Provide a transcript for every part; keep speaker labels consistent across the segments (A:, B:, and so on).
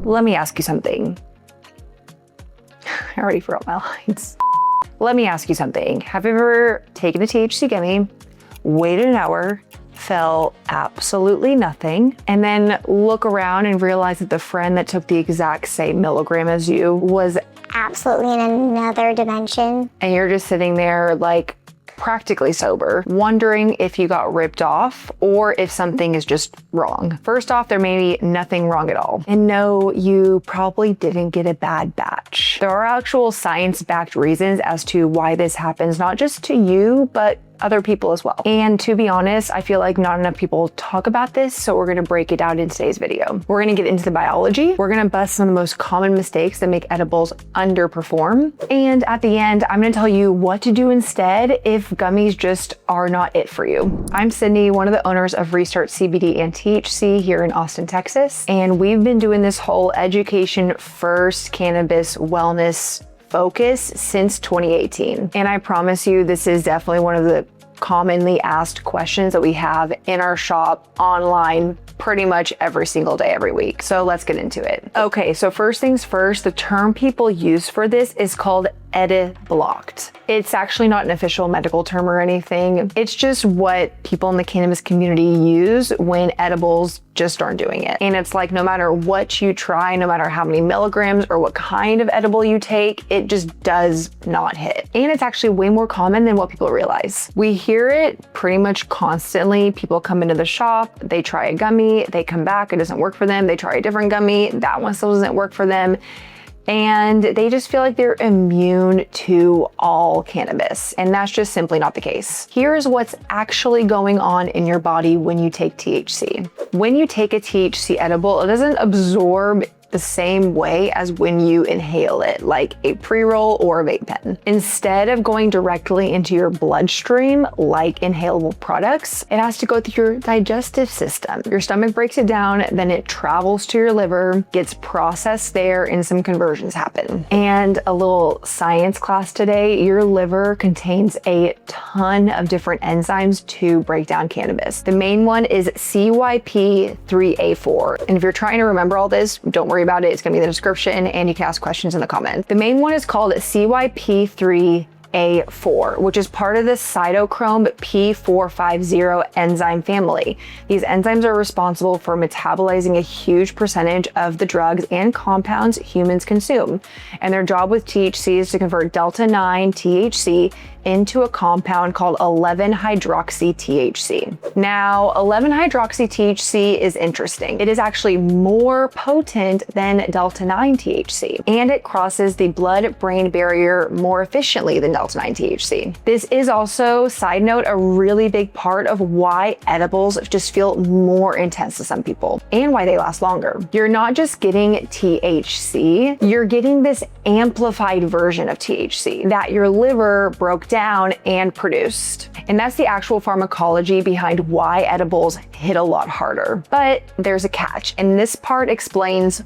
A: Let me ask you something. I already forgot my lines. Let me ask you something. Have you ever taken a THC gummy, waited an hour, felt absolutely nothing, and then look around and realize that the friend that took the exact same milligram as you was
B: absolutely in another dimension?
A: And you're just sitting there like practically sober, wondering if you got ripped off or if something is just wrong. First off, there may be nothing wrong at all. And no, you probably didn't get a bad batch. There are actual science-backed reasons as to why this happens, not just to you, but other people as well. And to be honest, I feel like not enough people talk about this, so we're gonna break it down in today's video. We're gonna get into the biology, we're gonna bust some of the most common mistakes that make edibles underperform, and at the end, I'm gonna tell you what to do instead if gummies just are not it for you. I'm Sydney, one of the owners of Restart CBD and THC here in Austin, Texas, and we've been doing this whole education first cannabis wellness focus since 2018. And I promise you, this is definitely one of the commonly asked questions that we have in our shop online pretty much every single day, every week. So let's get into it. Okay, so first things first, the term people use for this is called blocked. It's actually not an official medical term or anything. It's just what people in the cannabis community use when edibles just aren't doing it. And it's like, no matter what you try, no matter how many milligrams or what kind of edible you take, it just does not hit. And it's actually way more common than what people realize. We hear it pretty much constantly. People come into the shop, they try a gummy, they come back, it doesn't work for them. They try a different gummy, that one still doesn't work for them. And they just feel like they're immune to all cannabis. And that's just simply not the case. Here's what's actually going on in your body when you take THC. When you take a THC edible, it doesn't absorb the same way as when you inhale it, like a pre-roll or a vape pen. Instead of going directly into your bloodstream like inhalable products, it has to go through your digestive system. Your stomach breaks it down, then it travels to your liver, gets processed there, and some conversions happen. And a little science class today, your liver contains a ton of different enzymes to break down cannabis. The main one is CYP3A4. And if you're trying to remember all this, don't worry about it. It's gonna be in the description and you can ask questions in the comments. The main one is called CYP3A4, which is part of the cytochrome P450 enzyme family. These enzymes are responsible for metabolizing a huge percentage of the drugs and compounds humans consume. And their job with THC is to convert delta-9 THC into a compound called 11-hydroxy-THC. Now, 11-hydroxy-THC is interesting. It is actually more potent than delta-9 THC, and it crosses the blood-brain barrier more efficiently than delta-9 THC. This is also, side note, a really big part of why edibles just feel more intense to some people and why they last longer. You're not just getting THC, you're getting this amplified version of THC that your liver broke down and produced. And that's the actual pharmacology behind why edibles hit a lot harder. But there's a catch, and this part explains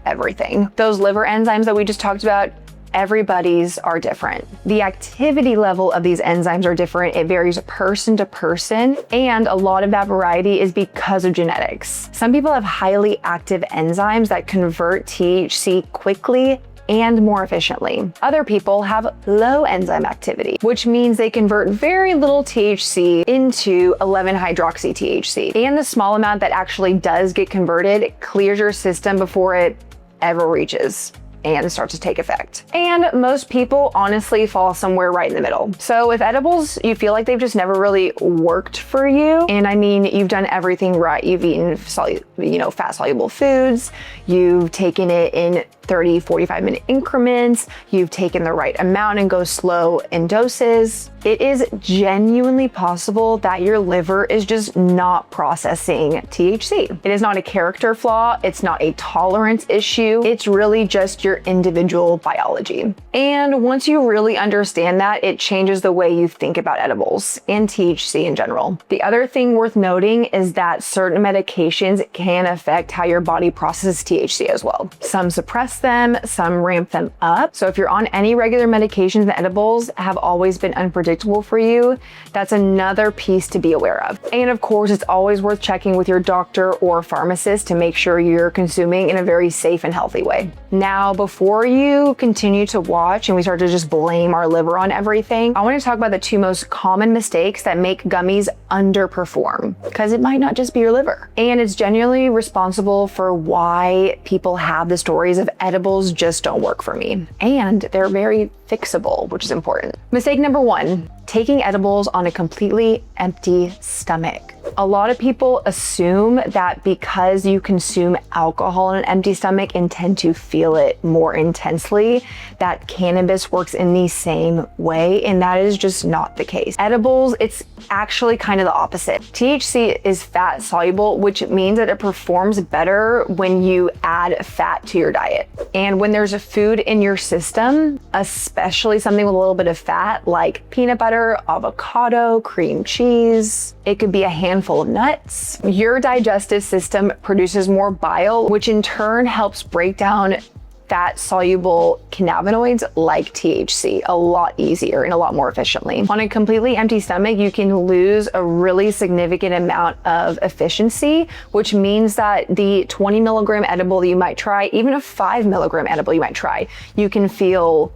A: everything. Those liver enzymes that we just talked about, everybody's are different. The activity level of these enzymes are different. It varies person to person, and a lot of that variety is because of genetics. Some people have highly active enzymes that convert THC quickly and more efficiently. Other people have low enzyme activity, which means they convert very little THC into 11-hydroxy-THC. And the small amount that actually does get converted clears your system before it ever reaches and starts to take effect. And most people honestly fall somewhere right in the middle. So with edibles, you feel like they've just never really worked for you. And I mean, you've done everything right. You've eaten fat soluble foods, you've taken it in 30, 45 minute increments, you've taken the right amount and go slow in doses. It is genuinely possible that your liver is just not processing THC. It is not a character flaw, it's not a tolerance issue, it's really just your individual biology. And once you really understand that, it changes the way you think about edibles and THC in general. The other thing worth noting is that certain medications can affect how your body processes THC as well. Some suppress suppress them, some ramp them up. So if you're on any regular medications, the edibles have always been unpredictable for you. That's another piece to be aware of. And of course, it's always worth checking with your doctor or pharmacist to make sure you're consuming in a very safe and healthy way. Now, before you continue to watch and we start to just blame our liver on everything, I want to talk about the two most common mistakes that make gummies underperform, because it might not just be your liver. And it's genuinely responsible for why people have the stories of edibles just don't work for me. And they're very fixable, which is important. Mistake number one, taking edibles on a completely empty stomach. A lot of people assume that because you consume alcohol on an empty stomach and tend to feel it more intensely, that cannabis works in the same way, and that is just not the case. Edibles, it's actually kind of the opposite. THC is fat soluble, which means that it performs better when you add fat to your diet. And when there's a food in your system, especially something with a little bit of fat like peanut butter, avocado, cream cheese, it could be a handful of nuts, your digestive system produces more bile, which in turn helps break down fat soluble cannabinoids like THC a lot easier and a lot more efficiently. On a completely empty stomach, you can lose a really significant amount of efficiency, which means that the 20 milligram edible that you might try, even a 5 milligram edible you might try, you can feel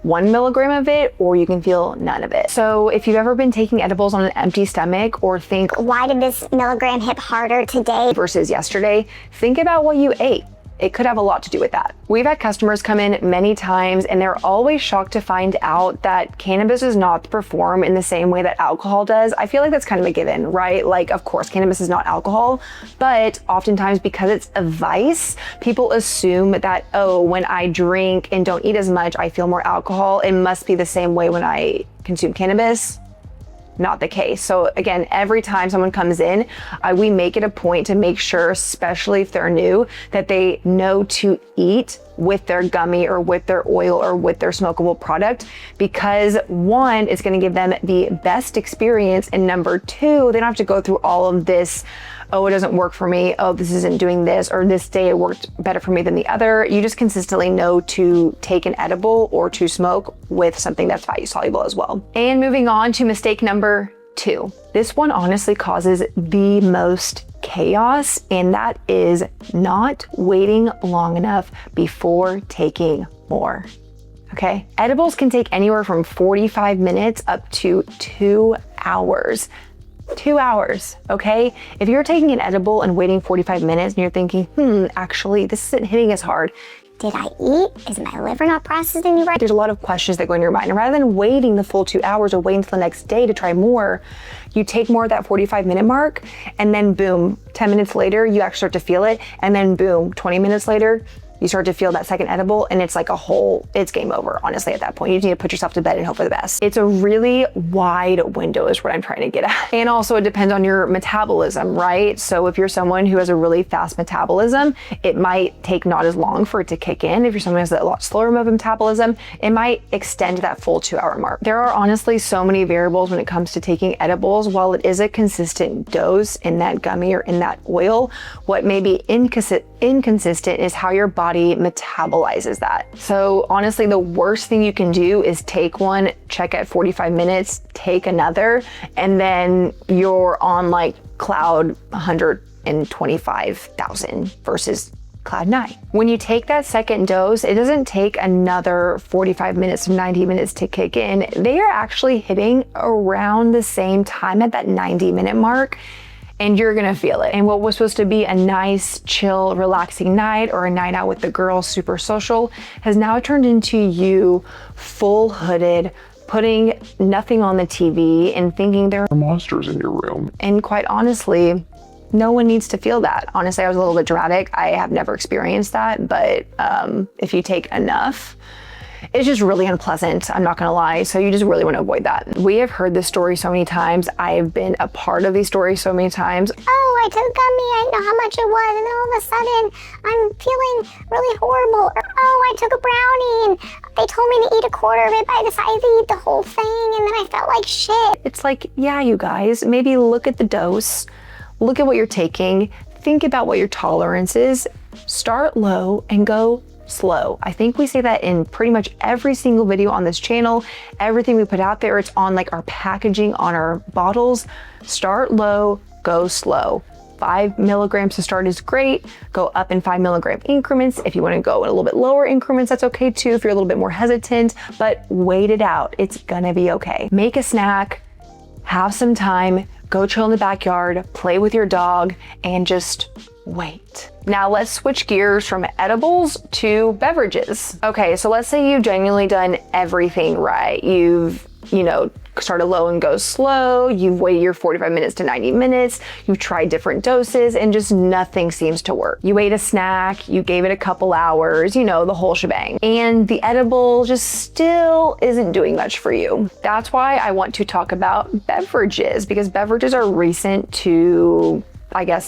A: 1 milligram of it, or you can feel none of it. So if you've ever been taking edibles on an empty stomach, or think,
B: why did this milligram hit harder today
A: versus yesterday, think about what you ate. It could have a lot to do with that. We've had customers come in many times and they're always shocked to find out that cannabis does not perform in the same way that alcohol does. I feel like that's kind of a given, right? Like, of course, cannabis is not alcohol, but oftentimes because it's a vice, people assume that, oh, when I drink and don't eat as much, I feel more alcohol. It must be the same way when I consume cannabis. Not the case. So again, every time someone comes in, we make it a point to make sure, especially if they're new, that they know to eat with their gummy or with their oil or with their smokable product, because one, it's going to give them the best experience, and number two, they don't have to go through all of this, oh, it doesn't work for me, oh, this isn't doing this, or this day it worked better for me than the other. You just consistently know to take an edible or to smoke with something that's value soluble as well. And moving on to mistake number two. This one honestly causes the most chaos, and that is not waiting long enough before taking more. Okay? Edibles can take anywhere from 45 minutes up to 2 hours. 2 hours, okay? If you're taking an edible and waiting 45 minutes and you're thinking, actually, this isn't hitting as hard.
B: Did I eat? Is my liver not processing right?
A: There's a lot of questions that go in your mind. And rather than waiting the full 2 hours or waiting until the next day to try more, you take more at that 45-minute mark, and then boom, 10 minutes later, you actually start to feel it. And then boom, 20 minutes later, you start to feel that second edible, and it's like it's game over, honestly, at that point. You just need to put yourself to bed and hope for the best. It's a really wide window is what I'm trying to get at. And also it depends on your metabolism, right? So if you're someone who has a really fast metabolism, it might take not as long for it to kick in. If you're someone who has a lot slower metabolism, it might extend that full 2 hour mark. There are honestly so many variables when it comes to taking edibles. While it is a consistent dose in that gummy or in that oil, what may be inconsistent is how your body metabolizes that. So honestly, the worst thing you can do is take one, check at 45 minutes, take another, and then you're on like cloud 125,000 versus cloud 9. When you take that second dose, it doesn't take another 45 minutes to 90 minutes to kick in. They are actually hitting around the same time at that 90-minute mark, and you're gonna feel it. And what was supposed to be a nice, chill, relaxing night or a night out with the girls, super social, has now turned into you full hooded, putting nothing on the TV and thinking there are monsters in your room. And quite honestly, no one needs to feel that. Honestly, I was a little bit dramatic. I have never experienced that, but if you take enough, it's just really unpleasant, I'm not gonna lie. So you just really wanna avoid that. We have heard this story so many times. I've been a part of these stories so many times.
B: Oh, I took a gummy, I didn't know how much it was, and then all of a sudden, I'm feeling really horrible. Or, oh, I took a brownie, and they told me to eat a quarter of it, but I decided to eat the whole thing, and then I felt like shit.
A: It's like, yeah, you guys, maybe look at the dose, look at what you're taking, think about what your tolerance is, start low and go slow. I think we say that in pretty much every single video on this channel. Everything we put out there, it's on like our packaging on our bottles. Start low, go slow. 5 milligrams to start is great. Go up in 5 milligram increments. If you want to go in a little bit lower increments, that's okay too if you're a little bit more hesitant, but wait it out. It's gonna be okay. Make a snack, have some time, go chill in the backyard, play with your dog, and just wait. Now let's switch gears from edibles to beverages. Okay, so let's say you've genuinely done everything right. You've, started low and go slow. You've waited your 45 minutes to 90 minutes. You've tried different doses and just nothing seems to work. You ate a snack, you gave it a couple hours, the whole shebang. And the edible just still isn't doing much for you. That's why I want to talk about beverages, because beverages are recent to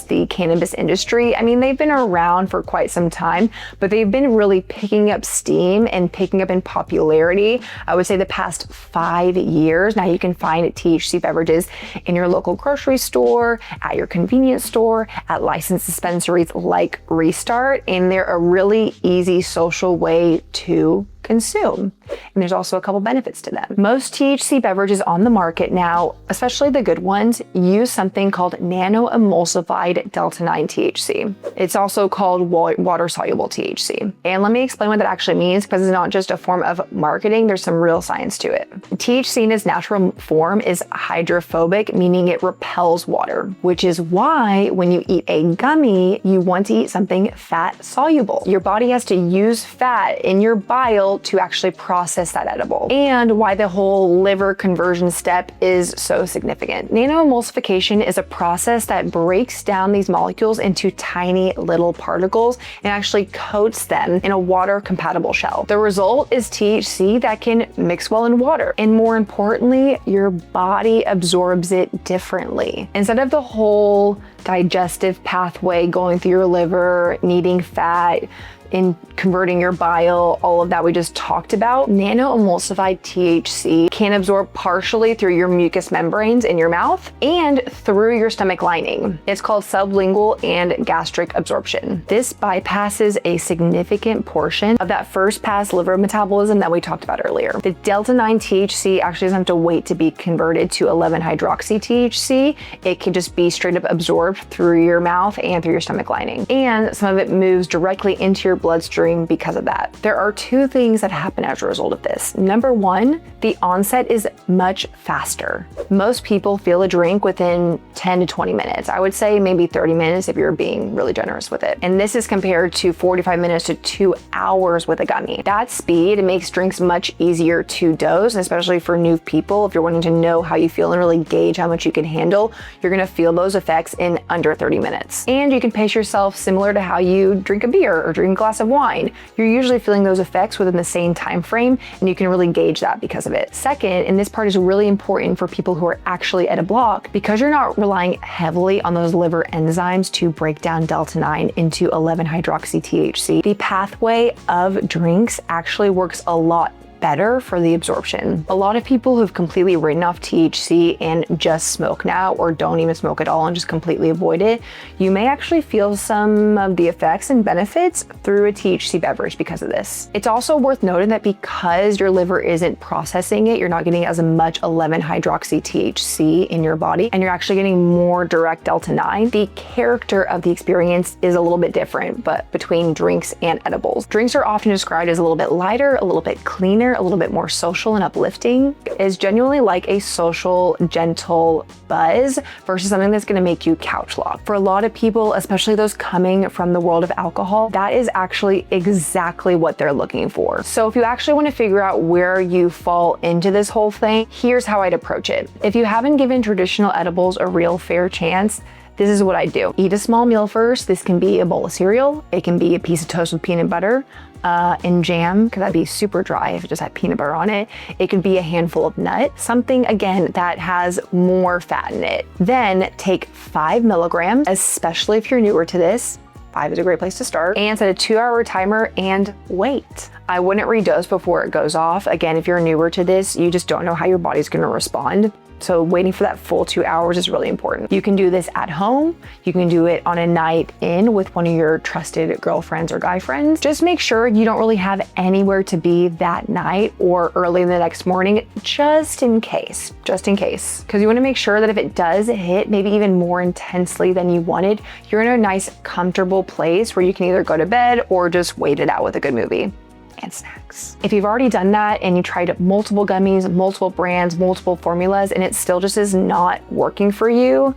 A: the cannabis industry. I mean, they've been around for quite some time, but they've been really picking up steam and picking up in popularity, I would say the past 5 years. Now you can find THC beverages in your local grocery store, at your convenience store, at licensed dispensaries like Restart, and they're a really easy social way to consume. And there's also a couple benefits to them. Most THC beverages on the market now, especially the good ones, use something called nano-emulsified delta-9 THC. It's also called water-soluble THC. And let me explain what that actually means, because it's not just a form of marketing, there's some real science to it. THC in its natural form is hydrophobic, meaning it repels water, which is why when you eat a gummy, you want to eat something fat-soluble. Your body has to use fat in your bile to actually process that edible, and why the whole liver conversion step is so significant. Nano-emulsification is a process that breaks down these molecules into tiny little particles and actually coats them in a water-compatible shell. The result is THC that can mix well in water, and more importantly, your body absorbs it differently. Instead of the whole digestive pathway going through your liver, needing fat, in converting your bile, all of that we just talked about, nano-emulsified THC can absorb partially through your mucous membranes in your mouth and through your stomach lining. It's called sublingual and gastric absorption. This bypasses a significant portion of that first pass liver metabolism that we talked about earlier. The delta-9 THC actually doesn't have to wait to be converted to 11-hydroxy THC. It can just be straight up absorbed through your mouth and through your stomach lining. And some of it moves directly into your bloodstream because of that. There are two things that happen as a result of this. Number one, the onset is much faster. Most people feel a drink within 10 to 20 minutes. I would say maybe 30 minutes if you're being really generous with it. And this is compared to 45 minutes to 2 hours with a gummy. That speed makes drinks much easier to dose, especially for new people. If you're wanting to know how you feel and really gauge how much you can handle, you're gonna feel those effects in under 30 minutes. And you can pace yourself similar to how you drink a beer or drink a glass of wine. You're usually feeling those effects within the same time frame, and you can really gauge that because of it. Second, and this part is really important for people who are actually at a block, because you're not relying heavily on those liver enzymes to break down delta-9 into 11-hydroxy THC. The pathway of drinks actually works a lot better for the absorption. A lot of people who've completely written off THC and just smoke now, or don't even smoke at all and just completely avoid it, you may actually feel some of the effects and benefits through a THC beverage because of this. It's also worth noting that because your liver isn't processing it, you're not getting as much 11-hydroxy THC in your body, and you're actually getting more direct delta-9. The character of the experience is a little bit different, but between drinks and edibles. Drinks are often described as a little bit lighter, a little bit cleaner, a little bit more social and uplifting. Is genuinely like a social, gentle buzz versus something that's gonna make you couch lock. For a lot of people, especially those coming from the world of alcohol, that is actually exactly what they're looking for. So if you actually wanna figure out where you fall into this whole thing, here's how I'd approach it. If you haven't given traditional edibles a real fair chance, this is what I do. Eat a small meal first. This can be a bowl of cereal. It can be a piece of toast with peanut butter and jam, because that'd be super dry if it just had peanut butter on it. It could be a handful of nuts, something again that has more fat in it. Then take 5 milligrams, especially if you're newer to this. 5 is a great place to start, and set a 2-hour timer and wait. I wouldn't redose before it goes off. Again, if you're newer to this, you just don't know how your body's gonna respond. So waiting for that full 2 hours is really important. You can do this at home. You can do it on a night in with one of your trusted girlfriends or guy friends. Just make sure you don't really have anywhere to be that night or early the next morning, just in case. Because you want to make sure that if it does hit maybe even more intensely than you wanted, you're in a nice, comfortable place where you can either go to bed or just wait it out with a good movie and snacks. If you've already done that and you tried multiple gummies, multiple brands, multiple formulas, and it still just is not working for you,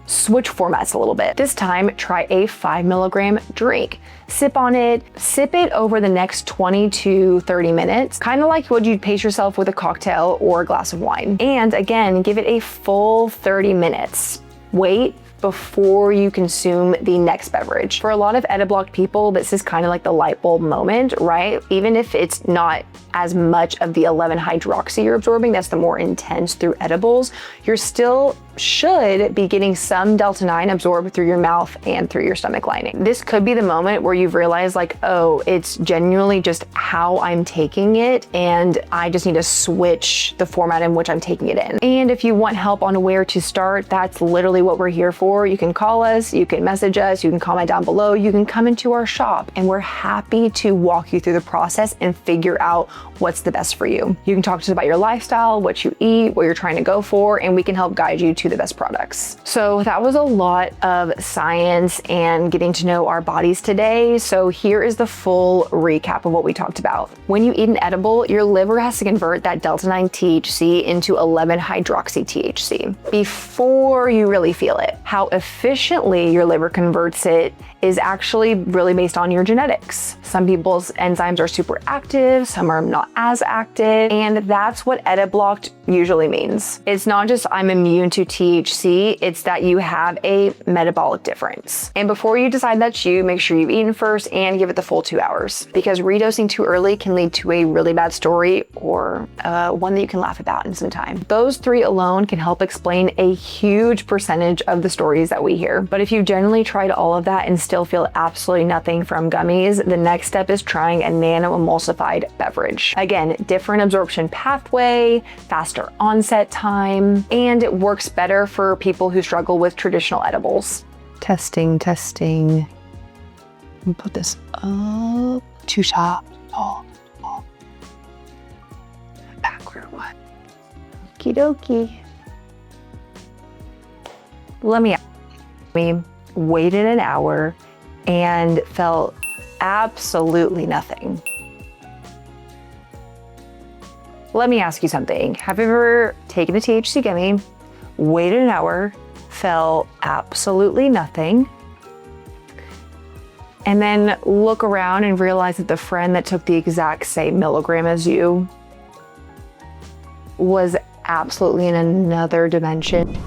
A: switch formats a little bit. This time, try a 5 milligram drink. Sip on it, sip it over the next 20 to 30 minutes, kind of like what you'd pace yourself with a cocktail or a glass of wine. And again, give it a full 30 minutes. Wait before you consume the next beverage. For a lot of Ediblocked people, this is kind of like the light bulb moment, right? Even if it's not as much of the 11-hydroxy you're absorbing, that's the more intense through edibles, you're still should be getting some Delta-9 absorbed through your mouth and through your stomach lining. This could be the moment where you've realized like, oh, it's genuinely just how I'm taking it and I just need to switch the format in which I'm taking it in. And if you want help on where to start, that's literally what we're here for. You can call us, you can message us, you can comment down below, you can come into our shop, and we're happy to walk you through the process and figure out what's the best for you. You can talk to us about your lifestyle, what you eat, what you're trying to go for, and we can help guide you to the best products. So that was a lot of science and getting to know our bodies today. So here is the full recap of what we talked about. When you eat an edible, your liver has to convert that Delta-9 THC into 11-hydroxy THC before you really feel it. How efficiently your liver converts it is actually really based on your genetics. Some people's enzymes are super active, some are not as active, and that's what Ediblocked usually means. It's not just I'm immune to THC, it's that you have a metabolic difference. And before you decide that's you, make sure you've eaten first and give it the full 2 hours, because redosing too early can lead to a really bad story or one that you can laugh about in some time. Those 3 alone can help explain a huge percentage of the stories that we hear. But if you've generally tried all of that and still feel absolutely nothing from gummies, the next step is trying a nano-emulsified beverage. Again, different absorption pathway, faster onset time, and it works better for people who struggle with traditional edibles. Testing. Put this up to top. Backward one. Okie dokie. We waited an hour and felt absolutely nothing. Let me ask you something. Have you ever taken a THC gummy, waited an hour, felt absolutely nothing, and then look around and realize that the friend that took the exact same milligram as you was absolutely in another dimension?